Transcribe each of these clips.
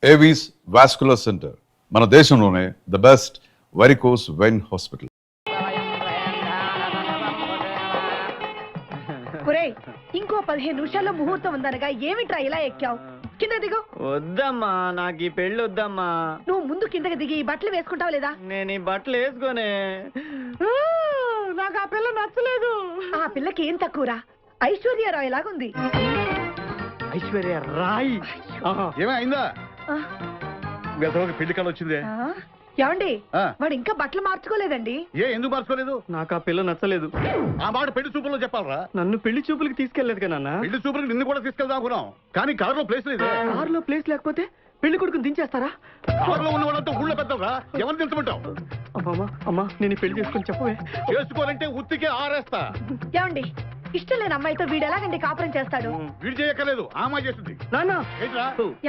Avis vascular centre మన దేశంలోనే the best varicose vein hospital. ఇంకో 15 నిమిషాల్లో ముహూర్తం ఉందనగా ఏమిట్రా ఇలా ఎక్కావు? కింద దిగు. వద్దమ్మా, నాకు ఈ పెళ్లి వద్దమ్మా. నువ్వు ముందు కిందకి దిగి ఈ బట్టలు వేసుకుంటావు లేదా? నేను ఈ బట్టలు వేసుకోనే. నాకు ఆ పిల్ల నచ్చలేదు. ఆ పిల్లకి ఏం తక్కువరా? ఐశ్వర్యరాయ్ లాగుంది. ఐశ్వర్య రాయ్ ఏమైందా? పెళ్లి కాలం వచ్చిందే. ఏమండి, వాడు ఇంకా బట్టలు మార్చుకోలేదండి. ఎందుకు మార్చుకోలేదు? నాకు ఆ పిల్ల నచ్చలేదు. ఆ మాట పెళ్లి చూపుల్లో చెప్పాలరా? నన్ను పెళ్లి చూపులకి తీసుకెళ్లేదు కదా నాన్న. పెళ్లి చూపులకు నిన్ను కూడా తీసుకెళ్దాం అనుకున్నాం, కానీ కారులో ప్లేస్ లేదు. కారులో ప్లేస్ లేకపోతే పెళ్లి కొడుకుని దించేస్తారా? కారులో ఉన్న వాళ్ళంతా ఊళ్ళో పెద్దవరా, ఎవరిని దించమంటావు? అమ్మా నేను ఈ పెళ్లి చేసుకుని చెప్పవే. చేసుకోవాలంటే ఉత్తికే ఆరేస్తా. ఏమండి, ఇష్టం లేని అమ్మాయితో వీడు ఎలాగండి కాపురం చేస్తాడు? వీడు చేయక్కర్లేదు, ఆ అమ్మాయి చేస్తుంది. నాన్న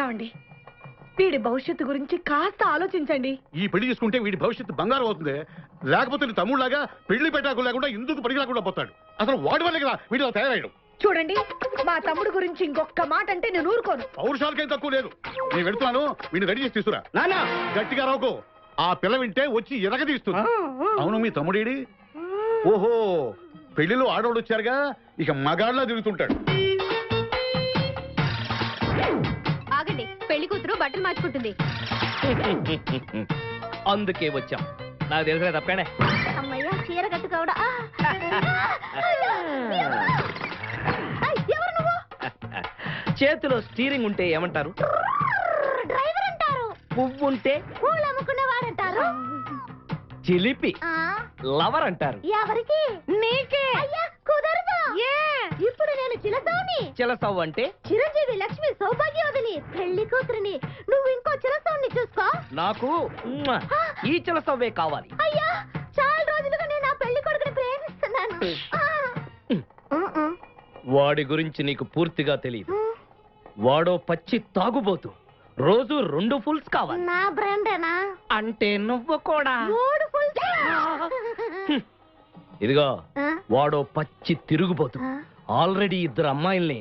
ఏమండి, వీడి భవిష్యత్తు గురించి కాస్త ఆలోచించండి. ఈ పెళ్లి చేసుకుంటే వీడి భవిష్యత్తు బంగారం అవుతుంది. లేకపోతే నీ తమ్ముళ్లాగా పెళ్లి పెట్టాకు లేకుండా ఎందుకు పడికి లేకుండా పోతాడు. అసలు వాడి వల్లే కదా వీడిలో తయారయ్యాడు. చూడండి, మా తమ్ముడు గురించి ఇంకొక మాట అంటే నేను ఊరుకోను. పౌరుషాలకేం తక్కువ లేదు. నేను వెళ్తున్నాను, వీడిని రెడీ చేసి తీసుకురా. నాన్న గట్టిగా రావుకో, ఆ పిల్ల వింటే వచ్చి ఎరగదీస్తుంది. అవును, మీ తమ్ముడేడి? ఓహో, పెళ్లిలో ఆడవాడు వచ్చారుగా, ఇక మగాళ్ళ తిరుగుతుంటాడు. ఆగండి, పెళ్లి కూతురు బట్టలు మార్చుకుంటుంది. అందుకే వచ్చాం. నాకు తెలిసిన తప్పగానే. అమ్మయ్య, చీర కట్టుకోవడా? ఎవరు నువ్వు? చేతిలో స్టీరింగ్ ఉంటే ఏమంటారు? డ్రైవర్ అంటారు. పువ్వు ఉంటే పూలు అమ్ముకునేవాడంటారు. చిలిపి లవర్ అంటారు. ఎవరికి? నీకే. అయ్యా కుదరదు. ఇప్పుడు నేను చిలసౌని. చిలసవ్వు అంటే చిరంజీవి లక్ష్మి సౌభాగ్యవతిని, పెళ్లి కూతురిని. నువ్వు ఇంకో చిలసౌని చూసుకో. నాకు ఈ చిలసవ్వే కావాలి. అయ్యా, చాలా రోజులుగా నేను ఆ పెళ్లి కొడుకుని ప్రేమిస్తున్నాను. వాడి గురించి నీకు పూర్తిగా తెలియదు. వాడో పచ్చి తాగుబోతు. రోజు 2 ఫుల్స్ కావాలి. నా బ్రాండేనా? అంటే నువ్వు కూడా 3 ఫుల్స్. ఇదిగో, వాడో పచ్చి తిరుగుబోతు. ఆల్రెడీ 2 అమ్మాయిల్ని.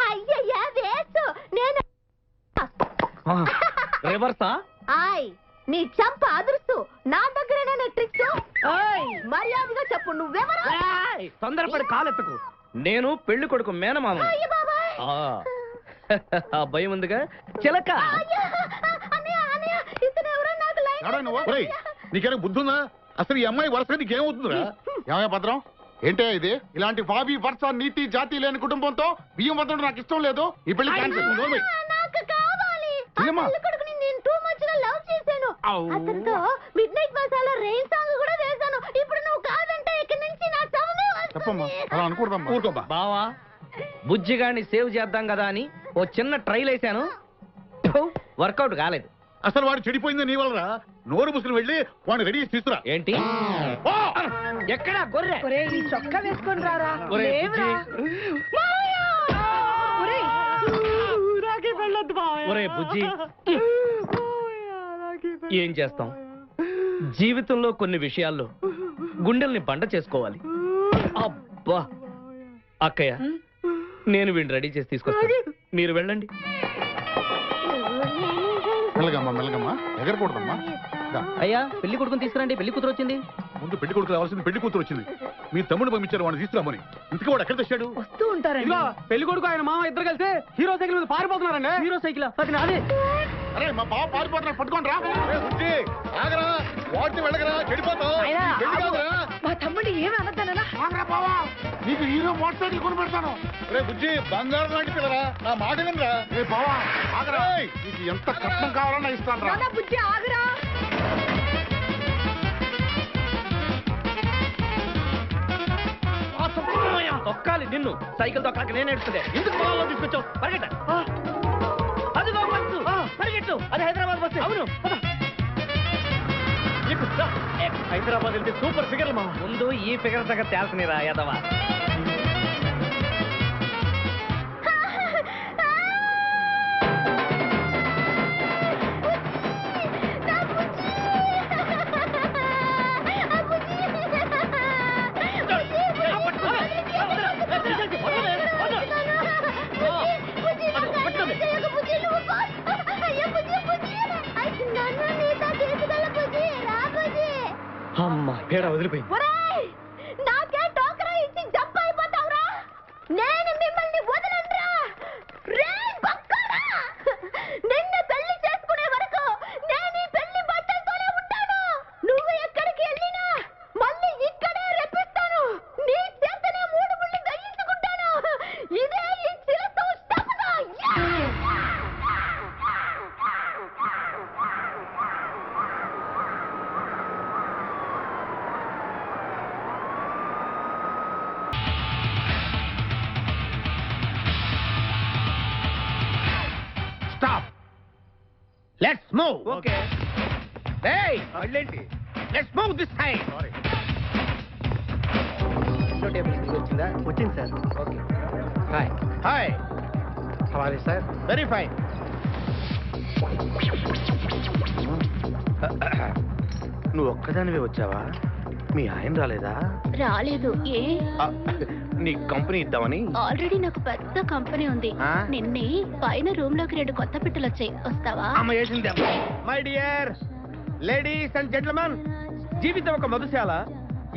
అయ్యయ్యా వేసు. నేను రివర్సా? ఆయ్, నీ చంప అదురుస్తూ నా దగ్గరేనా ట్రిక్స్? మర్యాదగా చెప్పు, నువ్వెవరు? తొందరపడి కాలెత్తకు. నేను పెళ్లి కొడుకు మేనమామ. అయ్య బాబాయ్. ఆ భయం ఉందిగా చిలక. నీకేనా బుద్ధుందా? అసలు ఈ అమ్మాయి వరుసగా నీకేమవుతుందిరా? ఏమయ్య భద్రం, ఏంటే ఇది? ఇలాంటి బాబీ వరుస నీతి జాతి లేని కుటుంబంతో బియ్యం వద్ద నాకు ఇష్టం లేదు. ఈ పెళ్లి క్యాన్సిల్. నాకు కావాలి. ఆ పెళ్లి కొడుకుని నేను టూ మచ్ గా లవ్ చేశాను. అతనితో mid night masala rain song కూడా వేశాను. ఇప్పుడు నువ్వు కాదంటే ఇక్కడి నుంచి నా శవమే చెప్పమ్మా, అలా అనకూడదమ్మా. ఊరుకోమ్మా. బావా, బుజ్జిగాన్ని సేవ్ చేద్దాం కదా అని ఓ చిన్న ట్రైల్ వేశాను. వర్కౌట్ కాలేదు. అసలు వాడు చెడిపోయింది నీ వల్లరా. నోరు ముసులు వెళ్ళి వాడిని రెడీ చేసి తీసుకురా. ఏంటి? ఎక్కడా గొర్రె? ఈ చొక్కా వేసుకొని రారా. ఒరే బుజ్జి, ఏం చేస్తాం? జీవితంలో కొన్ని విషయాల్లో గుండెల్ని బండ చేసుకోవాలి. అబ్బా, అక్కయ్య, నేను వీడిని రెడీ చేసి తీసుకొస్తాను. మీరు వెళ్ళండి. మెల్లగమ్మా, మెల్లగమ్మా, ఎగరకూడదమ్మా. అయ్యా, పెళ్లి కొడుకుని తీసుకురండి. పెళ్లి కూతురు వచ్చింది. ముందు పెళ్లి కొడుకు రావాల్సింది, పెళ్లి కూతురు వచ్చింది. మీ తమ్ముడు పంపించారు వాడిని తీసుకురామని. ఇంతకీ వాడు ఎక్కడ తెచ్చాడు? వస్తూ ఉంటారండి. పెళ్లి కొడుకు ఆయన మామ ఇద్దరు కలిసి హీరో సైకిల్ మీద పారిపోతున్నారండి. హీరో సైకిల్ అదే. అరే, మా బావ పారిపోతున్నా, పట్టుకోండి రా. ఆగరా, వాడిని వెళ్ళగరా, చెడిపోతావు. మా తమ్ముడు ఏమి అనద్దనా? నీకు హీరో మోటార్ సైకిల్ కొని పెడతాను. రే బుజ్జి, బంగారం లాంటి పిల్లరా, నా మాట వినరా. రే బావా, ఆగరా. నీకు ఎంత కట్నం కావాలన్నా ఇస్తాను రా. బుజ్జి ఆగరా. తొక్కాలి నిన్ను. సైకిల్ తొక్కాక నేను ఏడుస్తుందే. ఎందుకు పొలంలో తీసుకొచ్చావు? పరిగెట్ట. అది బస్సు, పరిగెట్టు. అది హైదరాబాద్ బస్సు. అవును, హైదరాబాద్ వెళ్తే సూపర్ ఫిగర్ మా. ముందు ఈ ఫిగర్ దగ్గర తేల్చనిరా యాదవా. పేడ వదిలిపోయింది. ఒరేయ్ నాకే టోకరా ఇచ్చి జంప్ అయిపోతావురా. నేను మిమ్మల్ని వదలనురా. రే బక్కరా, నిన్ను పెళ్లి చేసుకునే వరకు నేను ఈ పెళ్లి బట్టలతోనే ఉంటాను. నువ్వు ఎక్కడికి వెళ్ళినా మళ్ళీ ఇక్కడే రెప్పిస్తాను. నీ చేతనే 3 ముళ్ళు వేయించుకుంటాను. ఇదే ఈ చిరత శపథ. Stop, let's move. ఓకే, ఏయ్ మళ్ళేంటి, లెట్స్ మూవ్ దిస్ సైడ్. వచ్చిందా? వచ్చింది sir. Okay, hi hi, how are you sir? Very fine. నువ్వు ఒక్కదానివే వచ్చావా? మీ ఆయన రాలేదా? రాలేదు. ఏ నీ కంపెనీ ఇద్దామని. ఆల్రెడీ నాకు పెద్ద కంపెనీ ఉంది. ఆ? నిన్నే పైన రూమ్ లోకి 2 కొత్త పిట్టలు వచ్చాయి. వస్తావా? అమ్మ వేసింది. My dear ladies and gentlemen, జీవితం ఒక మధుశాల,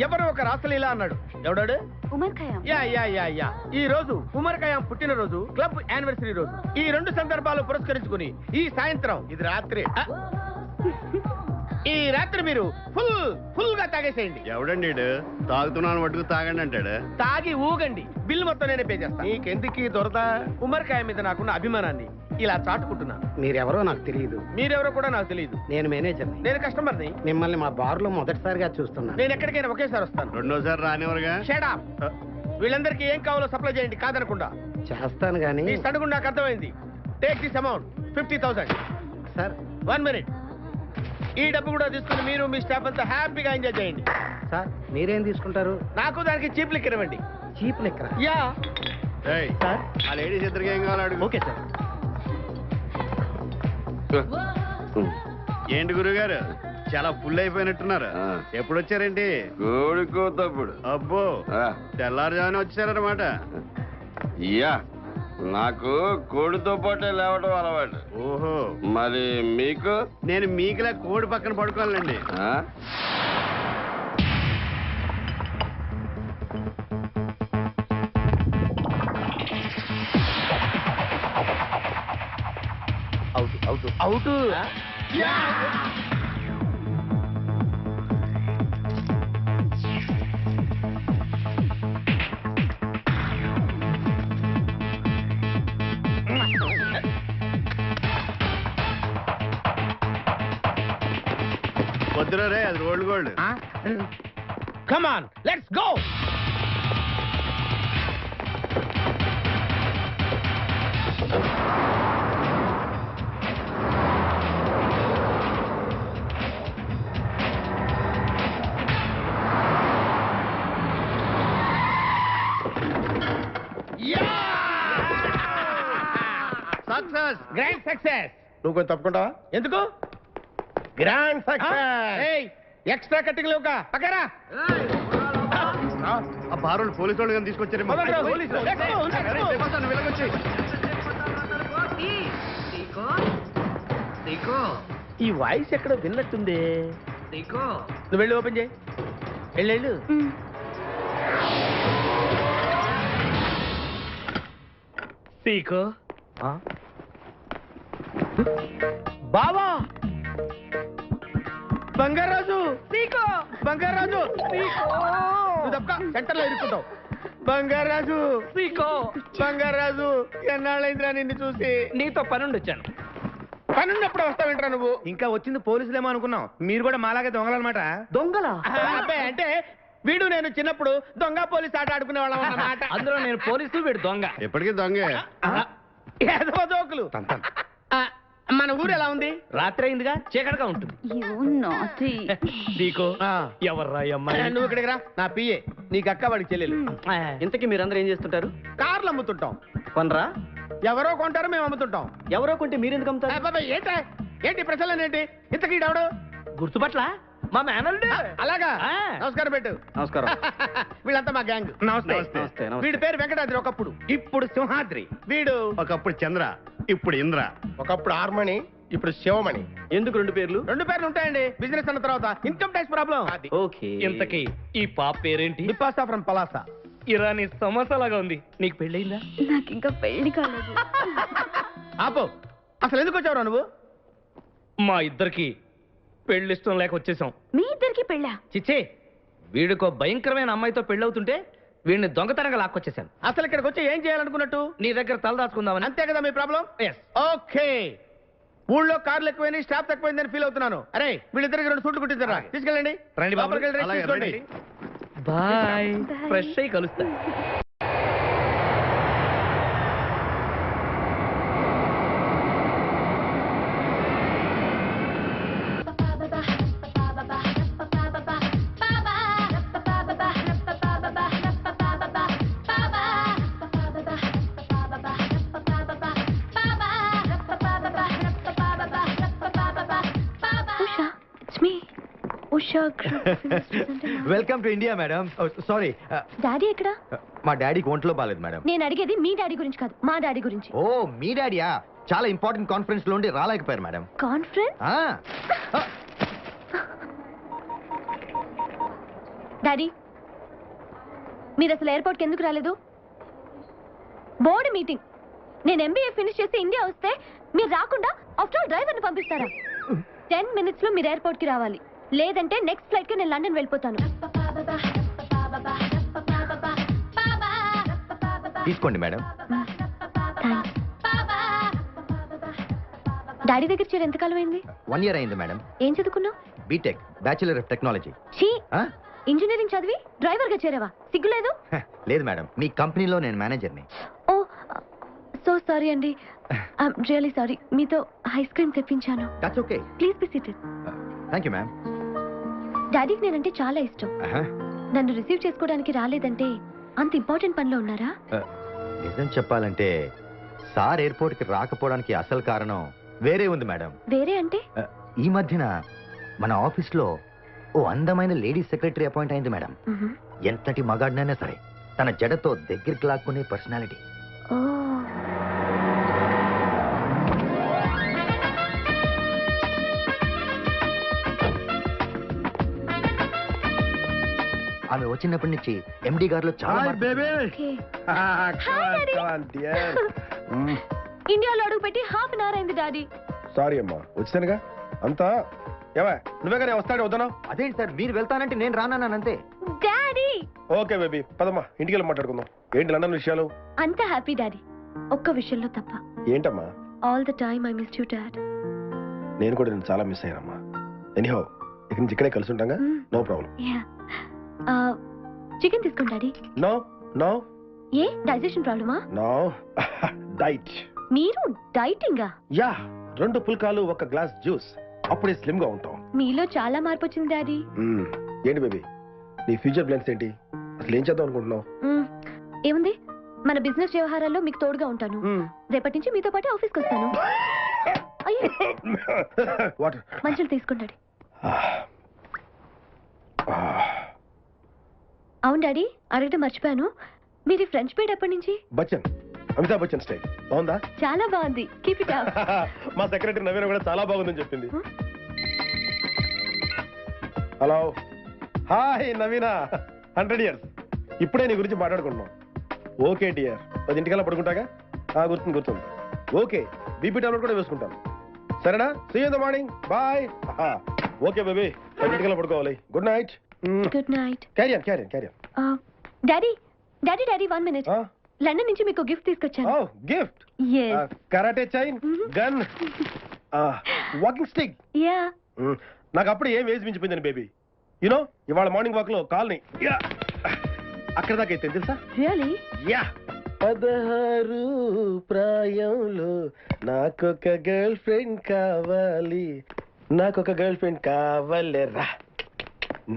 ఎవరో ఒక రాసలీలా అన్నాడు. ఎవడాడు? Omar Khayyam. Yeah yeah yeah yeah. ఈ రోజు ఉమర్ ఖయాం పుట్టినరోజు, క్లబ్ యానివర్సరీ రోజు. ఈ 2 సందర్భాలు పురస్కరించుకుని ఈ సాయంత్రం, ఇది రాత్రి, ఈ రాత్రి మీరు ఫుల్ గా తాగేసేయండి. ఎవడండి తాగుతున్నాను మటుకు తాగండి అంటాడు. తాగి ఊగండి, బిల్ మొత్తం నేనే పే చేస్తాను. నీకెందుకు దొరద? ఉమర్ ఖయాం మీద నాకున్న అభిమానాన్ని ఇలా చాటుకుంటున్నా. మీరెవరో నాకు తెలియదు. మీరెవరో కూడా నాకు తెలియదు. నేను మేనేజర్ని. నేను కస్టమర్ని. మిమ్మల్ని మా బార్లో మొదటిసారిగా చూస్తున్నా. నేను ఎక్కడికైనా ఒకేసారి వస్తాను. రెండోసారి రానివరుగా. Shut up. వీళ్ళందరికీ ఏం కావాలో సప్లై చేయండి, కాదనకుండా. చేస్తాను కానీ ఈ సడుగు నాకు అర్థమైంది. Take this amount 50,000. Sir 1 minute. ఈ డబ్బు కూడా తీసుకుని మీరు మీ స్టాఫ్ అంతా హ్యాపీగా ఎంజాయ్ చేయండి. సార్ మీరేం తీసుకుంటారు? నాకు దానికి చీప్ లిక్కర్ ఇవ్వండి. చీప్ లెక్కరా? యా. ఏయ్, సార్ ఆ లేడీస్ ఇద్దరికి ఏం కావాలి అడుగు. Okay sir. ఏంటి గురుగారు చాలా ఫుల్ అయిపోయినట్టున్నారు? ఎప్పుడు వచ్చారేంటి? కోడికోతప్పుడు అబ్బో, తెల్లారుజామున వచ్చారన్నమాట. యా, నాకు కోడితో పాటే లేవడం అలవాటు. ఓహో, మరి మీకు? నేను మీకులా కోడి పక్కన పడుకోవాలండి. ఆ? అవుట్. వద్దురా రే, అది rolled gold. Come on, let's go. Success, grand success. నువ్వు కొంచెం తప్పుకుంటావా? ఎందుకు? గ్రాండ్ ఎక్స్ట్రా కట్టింగ్ లేవుగా పక్కరా. ఆ బారోళ్ళు పోలీసు వాళ్ళు కానీ తీసుకొచ్చారేమో. పదండ్రా, పోలీసులు. Let's go, let's go. నువ్వు వెళ్ళకొచ్చి. ఈ వాయిస్ ఎక్కడో విన్నట్టుంది. నువ్వు వెళ్ళి ఓపెన్ చేయి. వెళ్ళు. సీకో బావా, బంగారాజు. సీకో బంగారాజు. నువ్వు తప్ప సెంటర్ లో ఇరుక్కుంటావు. బంగారాజు, సీకో బంగారాజు. ఎన్నాళ్ళైందిరా నిన్ను చూసి. నీతో పనుండి వచ్చాను. పనున్నప్పుడు వస్తావేంట్రా నువ్వు? ఇంకా వచ్చింది పోలీసులేమో అనుకున్నాం. మీరు కూడా మాలాగే దొంగలన్నమాట. దొంగల అంటే వీడు నేను చిన్నప్పుడు దొంగ పోలీస్ ఆట ఆడుకునే వాళ్ళం అన్నమాట. అందులో నేను పోలీసు, వీడు దొంగ. ఎప్పటికీ దొంగే. ఏదో జోకులు. మన ఊరు ఎలా ఉంది? రాత్రి అయిందిగా, చీకటిగా ఉంటుంది. నీకో ఎవర్రా అమ్మాయి? నువ్వు ఇక్కడికి రా. నా పిఏ, నీకు అక్క, వాడికి చెల్లెలు. ఇంతకీ మీరందరూ ఏం చేస్తుంటారు? కార్లు అమ్ముతుంటాం. కొనరా? ఎవరో కొంటారు, మేము అమ్ముతుంటాం. ఎవరో కొంటే మీరెందుకు అమ్ముతారు? బాబాయ్ ఏంటి ప్రశ్నలు ఏంటి? ఇంతకీ ఎవడు? గుర్తుపట్ల మా మేనల్డ్. అలాగా, నమస్కారం పెట్టు. నమస్కారం. వీళ్ళంతా మా గ్యాంగ్. నమస్తే. వీడి పేరు వెంకటాద్రి, ఒకప్పుడు. ఇప్పుడు సింహాద్రి. వీడు ఒకప్పుడు చంద్ర, ఇప్పుడు ఇంద్ర. ఒకప్పుడు హార్మోని, ఇప్పుడు శివమణి. ఎందుకు 2 పేర్లు? 2 పేర్లు ఉంటాయండి బిజినెస్ అన్న తర్వాత ఇన్కమ్ ట్యాక్స్ ప్రాబ్లం. ఓకే. ఇంతకీ ఈ పాప పేరేంటి? నిపాసా ఫ్రమ్ పలాసా. ఇరానీ సమోసాలాగా ఉంది. నీకు పెళ్ళయిందా? నాకు ఇంకా పెళ్లి కాలేదు. ఆపో, అసలు ఎందుకు వచ్చావురా నువ్వు? మా ఇద్దరికి పెళ్ళిష్టం లేక వచ్చేసాం. మీ ఇద్దరికి పెళ్ళా? చిచ్చే, వీడికో భయంకరమైన అమ్మాయితో పెళ్ళవుతుంటే వీడిని దొంగతనంగా లాక్కొచ్చేసాను. అసలు ఇక్కడికి వచ్చి ఏం చేయాలనుకున్నట్టు? నీ దగ్గర తలదాచుకుందామని. అంతే కదా మీ ప్రాబ్లం? ఎస్. ఓకే. ఊళ్ళో కార్లు ఎక్కువైంది, స్టాఫ్ తక్కువైందని ఫీల్ అవుతున్నాను. అరే వీళ్ళిద్దరికి 2 సూట్లు కుట్టించారా? తీసుకెళ్ళండి. రండి బాబు. లోపలికి వెళ్ళి రెస్ట్ తీసుకోండి. బాయ్. Bye. ఫ్రెష్ అయి కలుస్తా. Usha, it's me. Usha welcome to India madam. Sorry, daddy ఎక్కడ? మా డాడీకి ఒంట్లో బాలేదు మేడం. నేను అడిగేది మీ డాడీ గురించి కాదు, మా డాడీ గురించి. ఓ, మీ డాడీయా? చాలా ఇంపార్టెంట్ కాన్ఫరెన్స్ లో ఉండి రాలేకపోయారు మేడం. కాన్ఫరెన్స్? డాడీ, మీరు అసలు ఎయిర్పోర్ట్కి ఎందుకు రాలేదు? Board meeting. నేను ఎంబీఏ ఫినిష్ చేసి ఇండియా వస్తే మీరు రాకుండా ఆఫ్టర్ ఆల్ డ్రైవర్ని పంపిస్తారా? 10 minutes లో మీరు ఎయిర్పోర్ట్కి రావాలి, లేదంటే నెక్స్ట్ ఫ్లైట్ కి నేను లండన్ వెళ్ళిపోతాను. తీసుకోండి మేడం. థాంక్స్. డాడీ దగ్గర చేరి ఎంతకాలం అయింది? 1 year అయింది మేడం. ఏం చదువుకున్నావు? B Tech, bachelor of technology. షీ, ఇంజనీరింగ్ చదివి డ్రైవర్ గా చేరావా? సిగ్గులేదు? లేదు మేడం, మీ కంపెనీలో నేను మేనేజర్ని. ఓ, సో సారీ అండి. I'm really sorry. మీతో ఐస్ క్రీమ్ తెప్పించాను. That's okay. Please be seated. Thank you ma'am. డాడీకి నేనంటే చాలా ఇష్టం. నన్ను రిసీవ్ చేసుకోవడానికి రాలేదంటే అంత ఇంపార్టెంట్ పనిలో ఉన్నారా? నిజం చెప్పాలంటే సార్ ఎయిర్పోర్ట్ కి రాకపోవడానికి అసలు కారణం వేరే ఉంది మేడం. వేరే అంటే? ఈ మధ్యన మన ఆఫీస్ లో ఓ అందమైన లేడీ సెక్రటరీ అపాయింట్ అయింది మేడం. మ్హూ. ఎంతటి మగాడినైనా సరే తన జడతో దగ్గరికి లాక్కునే పర్సనాలిటీ. ఓ, ఆమె వచ్చినప్పటి నుంచి ఎండి గారిలో చాలా మార్పు ఓకే. dear. ఇండియాలో అడుగు పెట్టి హాఫ్ అన్ అవర్ అయింది డాడీ. సారీ అమ్మా, వచ్చానుగా అంతా. ఏవా నువ్వే కానీ వస్తాడే వద్దాను. అదేంటి సార్, మీరు వెళ్తానంటే నేను రానన్నాను అంతే. డాడీ, ఓకే బేబీ, పదమ్మా ఇంటికి వెళ్ళి మాట్లాడుకుందాం. ఏంటి లండన్ విషయాలు? అంత హ్యాపీ డాడీ, ఒక్క విషయంలో తప్ప. ఏంటమ్మా? All the time I miss you dad. నేను కూడా నేను చాలా మిస్ అయ్యానమ్మా. ఎనీహౌ ఇక్కడి నుంచి ఇక్కడే కలిసి ఉంటాగా. No problem. చికెన్ తీసుకోండి డాడీ. నో నో ఏ డైజెషన్ ప్రాబ్లమా? No diet. మీరు డైటింగా? యా, 2 పుల్కాలు 1 గ్లాస్ జ్యూస్, అప్పుడే స్లిమ్ గా ఉంటాం. మీలో చాలా మార్పు వచ్చింది డాడీ. ఏంటి బేబీ నీ ఫ్యూచర్ ప్లాన్స్ ఏంటి? అసలు ఏం చేద్దాం అనుకుంటున్నావు? ఏముంది, మన బిజినెస్ వ్యవహారాల్లో మీకు తోడుగా ఉంటాను. రేపటి నుంచి మీతో పాటు ఆఫీస్కి వస్తాను. అయ్యో, వాటర్. మంచులు తీసుకోండి డాడీ. అవును డాడీ, అడగటం మర్చిపోయాను. మీరు ఫ్రెంచ్ బీడ్ ఎప్పటి నుంచి? బచ్చన్, అమితాబ్ బచ్చన్ స్టైల్ బాగుందా? చాలా బాగుంది. Keep it up. మా సెక్రటరీ నవీన కూడా చాలా బాగుందని చెప్పింది. Hello, hi Naveena. 100 years. ఇప్పుడే నీ గురించి మాట్లాడుకుంటున్నాం. ఓకే డియర్, 10 ఇంటికల్లా పడుకుంటాగా? గుర్తుంది. ఓకే, బీపీ టాబ్లెట్ కూడా వేసుకుంటాను. సరేనా? See you in the morning. Bye. Okay baby, 10 ఇంటికల్లా పడుకోవాలి. Good night. Good night. Carrier. Daddy, 1 minute. London నుంచి మీకు గిఫ్ట్ తీసుకొచ్చాను. ఓ, gift. Yes. Karate chain, gun, walking stick. Yeah. నాకు అప్పుడు ఏం వేసి మించిపోయిందని బేబీ. యూనో ఇవాళ మార్నింగ్ వాక్ లో కాల్ని అక్కడ దాకా అయితే తెలుసా? రియలీ? యా. 16 ప్రాయంలో నాకొక గర్ల్ ఫ్రెండ్ కావాలి, నాకొక గర్ల్ ఫ్రెండ్ కావాలేరా,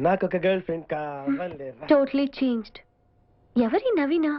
నాకొక గర్ల్ ఫ్రెండ్ కావాలేరా. Totally changed. ఎవరి నవీనా?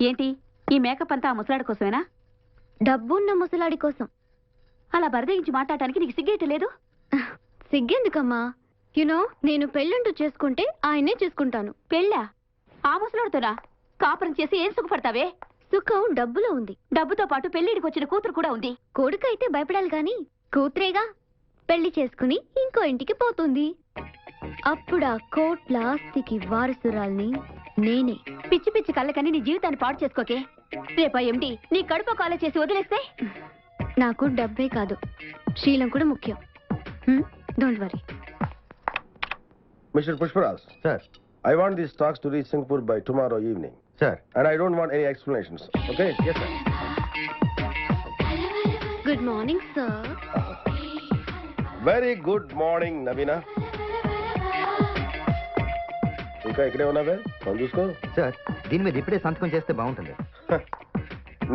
ఏంటి ఈ మేకప్ అంతా ఆ ముసలాడి కోసమేనా? డబ్బున్న ముసలాడి కోసం. అలా బరదగించి మాట్లాడటానికి నీకు సిగ్గేట లేదు? సిగ్గెందుకమ్మా? యునో నేను పెళ్ళంటూ చేసుకుంటే ఆయనే చేసుకుంటాను. పెళ్ళా? ఆ ముసలాడుతోనా? కాపురం చేసి ఏం సుఖపడతావే? సుఖం డబ్బులో ఉంది. డబ్బుతో పాటు పెళ్లిడికి వచ్చిన కూతురు కూడా ఉంది. కొడుకు అయితే భయపడాలి గాని కూతురేగా పెళ్లి చేసుకుని ఇంకో ఇంటికి పోతుంది. అప్పుడు ఆ కోట్ల ఆస్తికి వారసురాల్ని నేనే. పిచ్చి పిచ్చి కళ్ళకని నీ జీవితాన్ని పాడు చేసుకోకే. రేపా ఎండి నీ కడుపు కాలే చేసి వదిలేస్తే? నాకు డబ్బే కాదు, శీలం కూడా ముఖ్యం. Don't worry. Mister Pushparaj, sir. I want these stocks to reach Singapore by tomorrow evening. Sir. And I don't want any explanations. Okay? Yes, sir. Good morning sir. Very good morning, Navina. ఇంకా ఇక్కడే ఉన్నావే? Phone చూసుకో. Sir, దీని మీద ఇప్పుడే సంతకం చేస్తే బాగుంటుంది.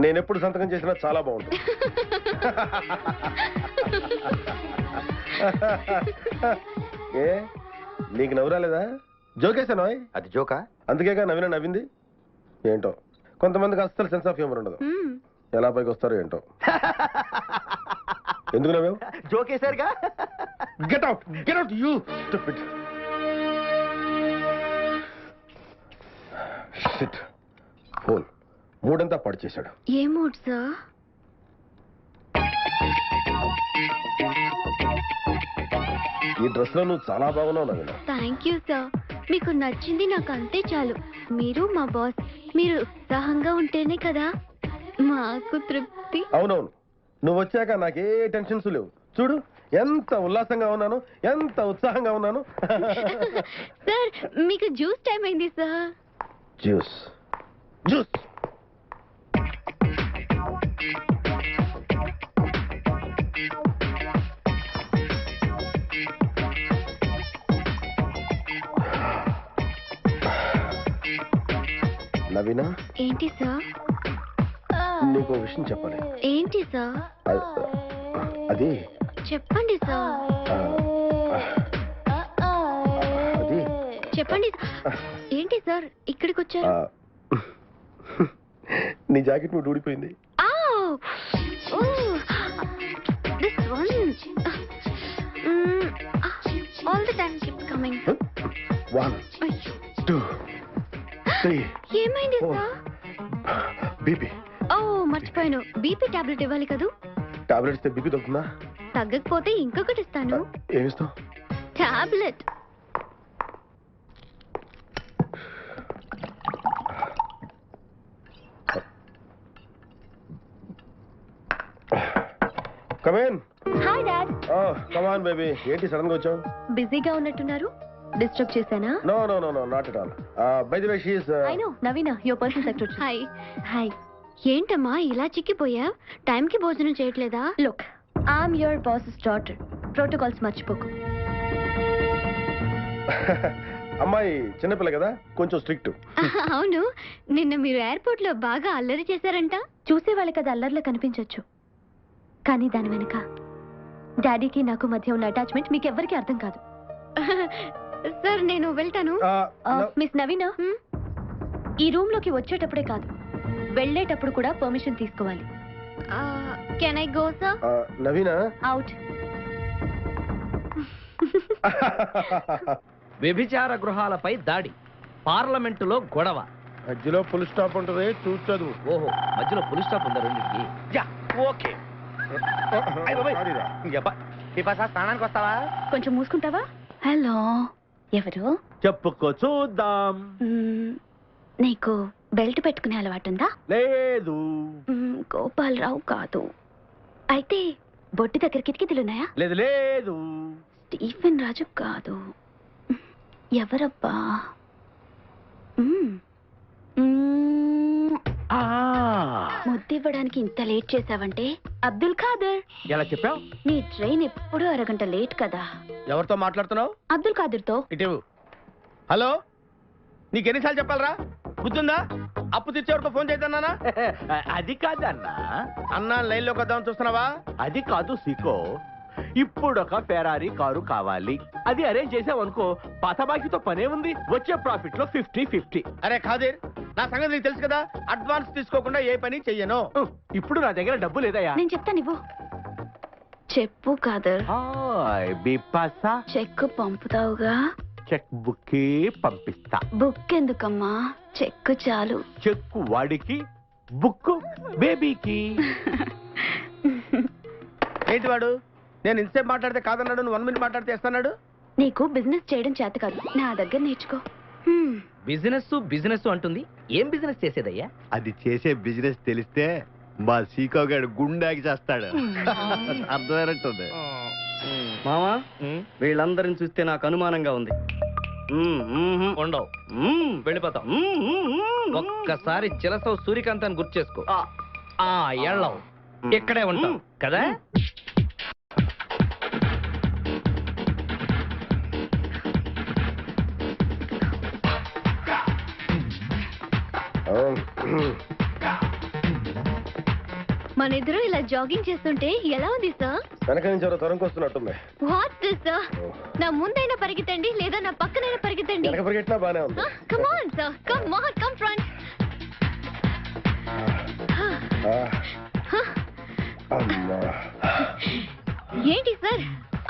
నేను ఎప్పుడు సంతకం చేసినా చాలా బాగుంటుంది. ఏ నీకు నవ్వు రాలేదా? జోకేసాను. అది జోకా? అందుకేగా నవీన నవ్వింది. ఏంటో కొంతమందికి అస్సలు సెన్స్ ఆఫ్ హ్యూమర్ ఉండదు. ఎలా పైకి వస్తారో ఏంటో. ఎందుకు నవ్వావు? జోకేశారుగా. Get out you stupid. Shit, phone మూడంతా పాడు చేశాడు. ఏ మూడ్ సార్? ఈ డ్రెస్ లో నువ్వు చాలా బాగున్నావు నవీన. Thank you sir. మీకు నచ్చింది నాకు అంతే చాలు. మీరు మా బాస్. మీరు ఉత్సాహంగా ఉంటేనే కదా మాకు తృప్తి. అవునవును, నువ్వు వచ్చాక నాకే టెన్షన్స్ లేవు. చూడు ఎంత ఉల్లాసంగా ఉన్నాను, ఎంత ఉత్సాహంగా ఉన్నాను. సార్ మీకు జ్యూస్ టైం అయింది సార్. Juice juice. నవీనా. ఏంటి సార్? నీకు ఓ విషయం చెప్పాలి. ఏంటి సార్? అది చెప్పండి సార్. అది చెప్పండి. ఏంటి సార్ ఇక్కడికి వచ్చారు? నీ జాకెట్ నువ్వు ఊడిపోయింది. This one. All the time keeps coming. 1 2 3. ఏమైంది సార్? బీపీ. ఓ మర్చిపోయాను. బీపీ టాబ్లెట్ ఇవ్వాలి కదూ. టాబ్లెట్స్ తే బీపీ తగ్గుతుందా? తగ్గకపోతే ఇంకొకటి ఇస్తాను. ఏమిస్తావు? Tablet. Come in. Hi dad. Come on baby. ఏంటి సడన్ గా వచ్చావు? బిజీగా ఉన్నట్టున్నారు. డిస్టర్బ్ చేశానా? No no no no not at all. By the way she is I know Naveena your personal secretary. Hi hi. ఏంటమ్మా ఇలా చిక్కిపోయా? టైంకి భోజనం చేయట్లేదా? Look I'm your boss's daughter. Protocols మర్చిపోకు. అమ్మాయి చిన్నపిల్ల కదా, కొంచెం స్ట్రిక్ట్. అవును, నిన్న మీరు ఎయిర్పోర్ట్ లో బాగా అల్లరి చేశారంట. చూసే వాళ్ళకి అది అల్లరిలో కనిపించొచ్చు, కానీ దాని వెనుక డాడీకి నాకు మధ్య ఉన్న అటాచ్మెంట్ మీకు ఎవరికి అర్థం కాదు. సార్ నేను వెళ్తాను. మిస్ నవీనా, ఈ రూమ్ లోకి వచ్చేటప్పుడే కాదు వెళ్ళేటప్పుడు కూడా పర్మిషన్ తీసుకోవాలి. Can I go sir? Naveena. Out. వ్యభిచార గృహాలపై దాడి, పార్లమెంటులో గొడవ. మధ్యలో ఫుల్ స్టాప్ ఉంటుంది, చూసి చదువు. ఓహో, మధ్యలో పులి స్టాప్ ఉందా రెండింటికి? ఓకే. స్నానానికి వస్తావా? కొంచెం మూసుకుంటావా? హలో, ఎవరు? చెప్పుకో చూద్దాం. నీకు బెల్ట్ పెట్టుకునే అలవాటు ఉందా? లేదు. గోపాలరావు కాదు. అయితే బొట్టి దగ్గర కిటికీలున్నాయా? లేదు లేదు. స్టీఫెన్ రాజు కాదు. ఎవరబ్బా? ముద్దివ్వడానికి ఇంత లేట్ చేసావంటే అబ్దుల్ ఖాదర్. ఎలా చెప్పావు? నీ ట్రైన్ ఎప్పుడు అరగంట లేట్ కదా. ఎవరితో మాట్లాడుతున్నావు? అబ్దుల్ ఖాదర్ తో. ఇటు. హలో, నీకెన్నిసార్లు చెప్పాలరా? గుర్తుందా? అప్పు తెచ్చేవారితో ఫోన్ చేద్దానా? అది కాదన్నా. అన్నా లైన్ లోకి వద్దామని చూస్తున్నావా? అది కాదు సీకో, ఇప్పుడు ఒక ఫెరారీ కారు కావాలి. అది అరేంజ్ చేసావనుకో, పాత బాకీతో పనే ఉంది. వచ్చే ప్రాఫిట్ లో 50-50. అరే ఖాదీర్, నా సంగతి నీకు తెలుసు కదా, అడ్వాన్స్ తీసుకోకుండా ఏ పని చెయ్యను. ఇప్పుడు నా దగ్గర డబ్బు లేదయ్యా. నేను చెప్తాను ఇవ్వు. చెప్పు కాదర్, బిపాసా చెక్ పంపుతావుగా? చెక్ బుక్ పంపిస్తా. బుక్ ఎందుకమ్మా, చెక్ చాలు. చెక్ వాడికి, బుక్ బేబీకి. ఏంటి వాడు, నేను ఇంతసేపు మాట్లాడితే కాదన్నాడు, నువ్వు 1 minute మాట్లాడితే ఇస్తాడు. నీకు బిజినెస్ చేయడం చేత కాదు, నా దగ్గర నేర్చుకో. బిజినెస్ అంటుంది. ఏం బిజినెస్ చేసేదయ్యా? అది చేసే బిజినెస్ తెలిస్తే మా సీకో గారు గుండాకి చేస్తాడు. అర్థమైనట్టుంది. మామా, వీళ్ళందరిని చూస్తే నాకు అనుమానంగా ఉంది. ఉండవు, వెళ్ళిపోతాం. ఒక్కసారి చిలసవు సూర్యకాంతాన్ని గుర్తు చేసుకో. ఎళ్ళవు, ఇక్కడే ఉంటాం కదా. మన ఇద్దరు ఇలా జాగింగ్ చేస్తుంటే ఎలా ఉంది సార్? వెనక నుంచి ఎవరో తరంకి వస్తున్నట్టుంది. What this sir? నా ముందైనా పరిగెత్తండి, లేదా నా పక్కనైనా పరిగెత్తండి. వెనక పరిగెట్టినా బానే ఉంది. Come on sir, come on, come front. అమ్మా. ఏంటి సార్,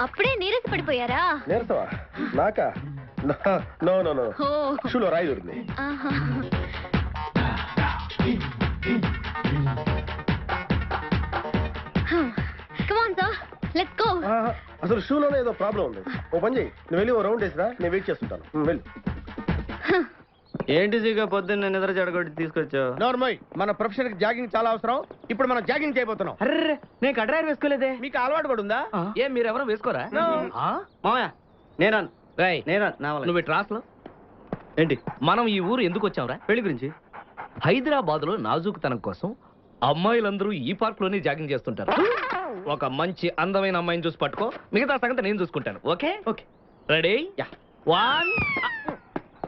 అప్పుడే నీరస పడిపోయారా? నేర్సవా నాకా? నో నో నో, ఓ. షూలో రాయి దొరికింది. ఆహా. Come on, sir. Let's go. అసలు షూలోనే ఏదో ప్రాబ్లం ఉంది. ఓ పని చేయి, నువ్వు వెళ్ళి ఓ రౌండ్ వేసిరా, నేను వెయిట్ చేస్తుంటాను. వెళ్ళి. ఏంటి జీగా పొద్దున్న నిద్ర చెడగొట్టి తీసుకొచ్చావు? నోర్మోయ్, మన ప్రొఫెషన్ కి జాగింగ్ చాలా అవసరం. ఇప్పుడు మనం జాగింగ్ చేయబోతున్నాం. అర్రే, నేను కడ్రాయర్ వేసుకోలేదే. మీకు అలవాటు కూడా ఉందా? ఏం మీరెవరూ వేసుకోరా? No. మామయ్య, నేనా నువ్వు ట్రాస్ లో ఏంటి? మనం ఈ ఊరు ఎందుకు వచ్చావురా? పెళ్లి గురించి. హైదరాబాద్ లో నాజూకుతనం కోసం అమ్మాయిలందరూ ఈ పార్క్ లోనే జాగింగ్ చేస్తుంటారు. ఒక మంచి అందమైన అమ్మాయిని చూసి పట్టుకో, మిగతా సంగతి నేను చూసుకుంటాను. Okay okay, ready? 1.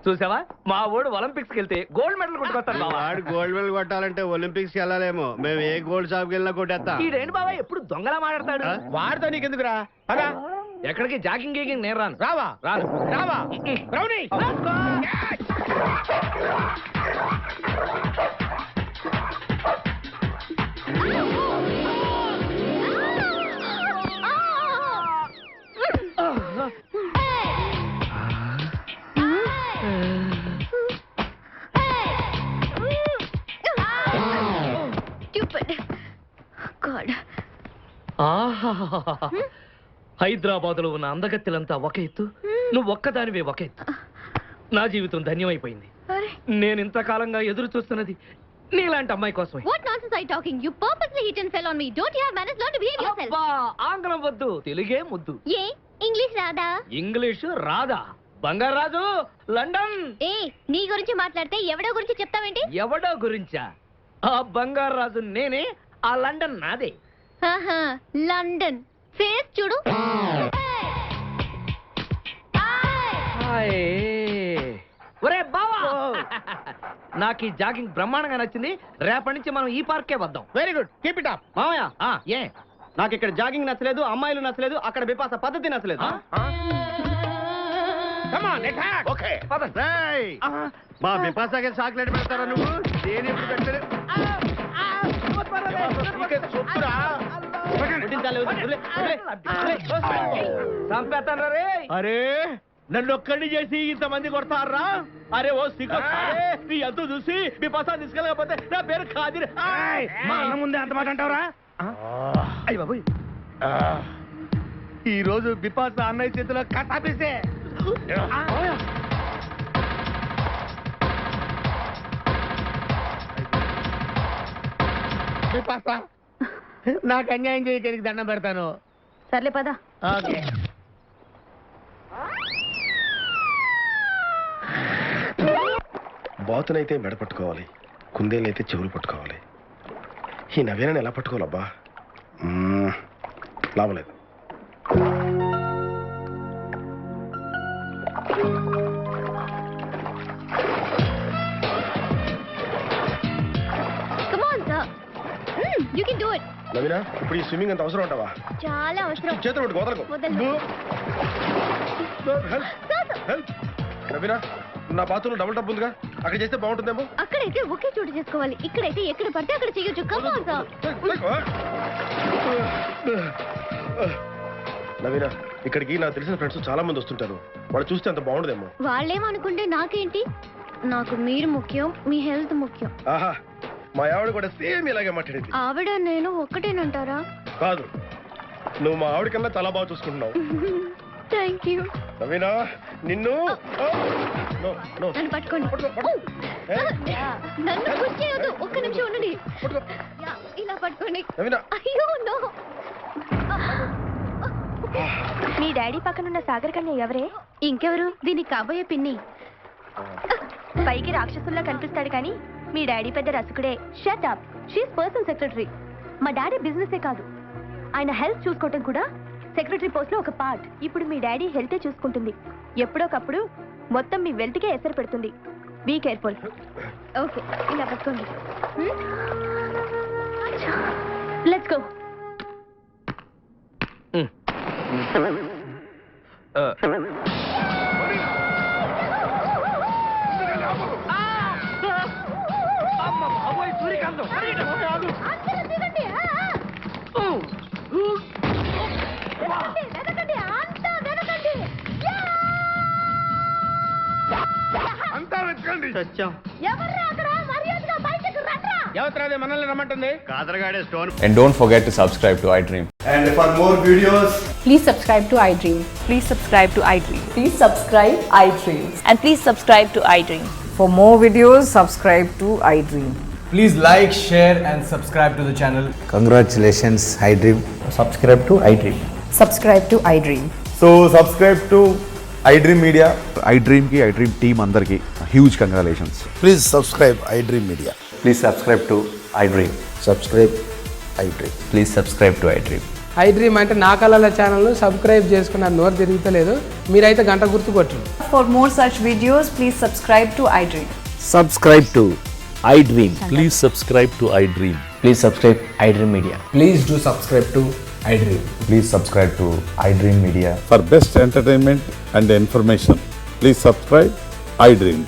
చూసావా, మా ఊడు ఒలింపిక్స్ వెళ్తే గోల్డ్ మెడల్ కొట్టుకొస్తాడు. వాడు గోల్డ్ మెడల్ కొట్టాలంటే ఒలింపిక్స్ వెళ్ళాలేమో. మేము ఏ గోల్డ్ షాప్కి వెళ్ళినా కొట్టేస్తాం. ఈడేంటి బాబా ఎప్పుడు దొంగలా మాట్లాడతాడు? వాడితో నీకెందుకురా? అదా ఎక్కడికి జాగింగ్ గీగింగ్ నేను రాను. రావా? రాను. రావా? రౌడీ! Stupid. God. హైదరాబాద్ లో ఉన్న అందగత్తెలంతా ఒక ఎత్తు, నువ్వు ఒక్కదానివే ఒక ఎత్తు. నా జీవితం ధన్యమైపోయింది. అరే, నేను ఇంతకాలంగా ఎదురు చూస్తున్నది నీలాంటి అమ్మాయి కోసమే. what nonsense are you talking? You purposely hit and fell on me. Don't you have manners? Learn to behave yourself. అబ్బా, ఆంగ్లం వద్దు, తెలుగే ముద్దు. ఏ ఇంగ్లీష్ రాదా? ఇంగ్లీషు రాదా? బంగారాజు, లండన్. ఏ నీ గురించి మాట్లాడితే ఎవడో గురించి చెప్తావేంటి? ఎవడో గురించా? ఆ బంగారాజు నేనే, ఆ లండన్ నాదే. ఆహా, లండన్ ఫేస్ చూడు. హాయ్. ఒరే బావా, నాకు ఈ జాగింగ్ బ్రహ్మాండంగా నచ్చింది. రేపటి నుంచి మనం ఈ పార్కే వద్దాం. Very good, keep it up. మామయ్య, ఏ నాకు ఇక్కడ జాగింగ్ నచ్చలేదు, అమ్మాయిలు నచ్చలేదు, అక్కడ బిపాస పద్ధతి నచ్చలేదు. Come on, attack. ఓకే. రేయ్, మా బిపాసాకి చాక్లెట్ పెడతారా నువ్వు? నేను ఎప్పుడు పెట్టలేదు. చెప్పురా. చంపేస్తాను రే. అరే, నన్ను ఒక్కడిని చేసి ఇంతమంది కొడతారా? అరే ఓ సిగ్గు, నీ ఎంత చూసి మీ పసా తీసుకెళ్ళకపోతే నా పేరు ఖాదిర్. మా అన్న ముందే అంత మాట అంటావురా? అయ్య బాబోయ్, ఈ రోజు బిపాస అన్నయ్య చేతిలో కథాపిస్తే. బిపాస, నాకు అన్యాయం చేయడానికి దండం పెడతాను. సర్లే పద. ఓకే. బాతునైతే మెడ పట్టుకోవాలి, కుందేలైతే చెవులు పట్టుకోవాలి. ఈ నవీనని ఎలా పట్టుకోవాలబ్బా? లాభం లేదు. Come on, sir. You can do it. నవీన, ఇప్పుడు ఈ స్విమ్మింగ్ అంత అవసరం ఉంటావా? చాలా అవసరం. చేతులు పట్టుకో, వదలకు. వదలను. Help help. నవీన, నా బాత్రూమ్ డబుల్ టప్ ఉందిగా, అక్కడ చేస్తే బాగుంటుందేమో. అక్కడైతే ఒకే చోటు చేసుకోవాలి, ఇక్కడైతే ఎక్కడ పడితే అక్కడ చేయొచ్చు. Come on sir. నవీన, ఇక్కడికి నాకు తెలిసిన ఫ్రెండ్స్ చాలా మంది వస్తుంటారు, వాళ్ళు చూస్తే అంత బాగుండదేమో. వాళ్ళేమనుకుంటే నాకేంటి, నాకు మీరు ముఖ్యం, మీ హెల్త్ ముఖ్యం. ఆహా, మా ఆవిడ కూడా సేమ్ ఇలాగే మాట్లాడేది. ఆవిడ నేను ఒక్కటేనంటారా? కాదు, నువ్వు మా ఆవిడ కన్నా చాలా బాగా చూసుకుంటున్నావు. Thank you. నవీనా, నిన్ను No, no. నన్ను పట్టుకోండి. పట్టుకో. నన్ను పుష్ చేయొద్దు, ఒక్క నిమిషం ఉండండి. పట్టుకో. యా, ఇలా పట్టుకోండి. నవీనా. అయ్యో నో. మీ డాడీ పక్కనున్న సాగర్ కన్య ఎవరే? ఇంకెవరు? దీనికి కాబోయే పిన్ని. పైకి రాక్షసుల్లా కనిపిస్తాడు కానీ మీ డాడీ పెద్ద రసుకుడే. Shut up, she's personal secretary. మా డాడీ బిజినెసే కాదు, ఆయన హెల్త్ చూసుకోవటం కూడా సెక్రటరీ పోస్ట్ లో ఒక పార్ట్. ఇప్పుడు మీ డాడీ హెల్తే చూసుకుంటుంది, ఎప్పుడోకప్పుడు మొత్తం మీ వెల్త్ కే ఎసరు పెడుతుంది. Be careful. ఓకే, ఇలా పట్టుకోండి. Let's go. అందరూ దిగండి. వెనకండి, అంతా వెనకండి. అంతా వెతకండి. ఎవర్రా అక్కడ? మర్యాదగా బయటకు రండ్రా. ఎవరు మనల్ని రమ్మంటుంది? కాదరగాడే stone. And don't forget to subscribe to iDream. And for more videos, Please subscribe to iDream. Please subscribe to iDream. Please subscribe iDream. And please subscribe to iDream. For more videos, subscribe to iDream. Please like, share, and subscribe to the channel. Congratulations, iDream. Subscribe to iDream. Subscribe to iDream. So subscribe to iDream Media. iDream ki iDream team andarki huge congratulations. Please subscribe iDream Media. Please subscribe to iDream. Subscribe iDream. Please subscribe to iDream. iDream అంటే నా కళల channel subscribe చేసుకున్న నోరు తిరుగుతలేదు, మీరైతే గంట గుర్తు కొట్టండి. For more such videos, please subscribe to iDream. Subscribe to iDream. Please subscribe to iDream. Please subscribe iDream Media. Please do subscribe to iDream. Please subscribe to iDream Media. For best entertainment and information, please subscribe iDream.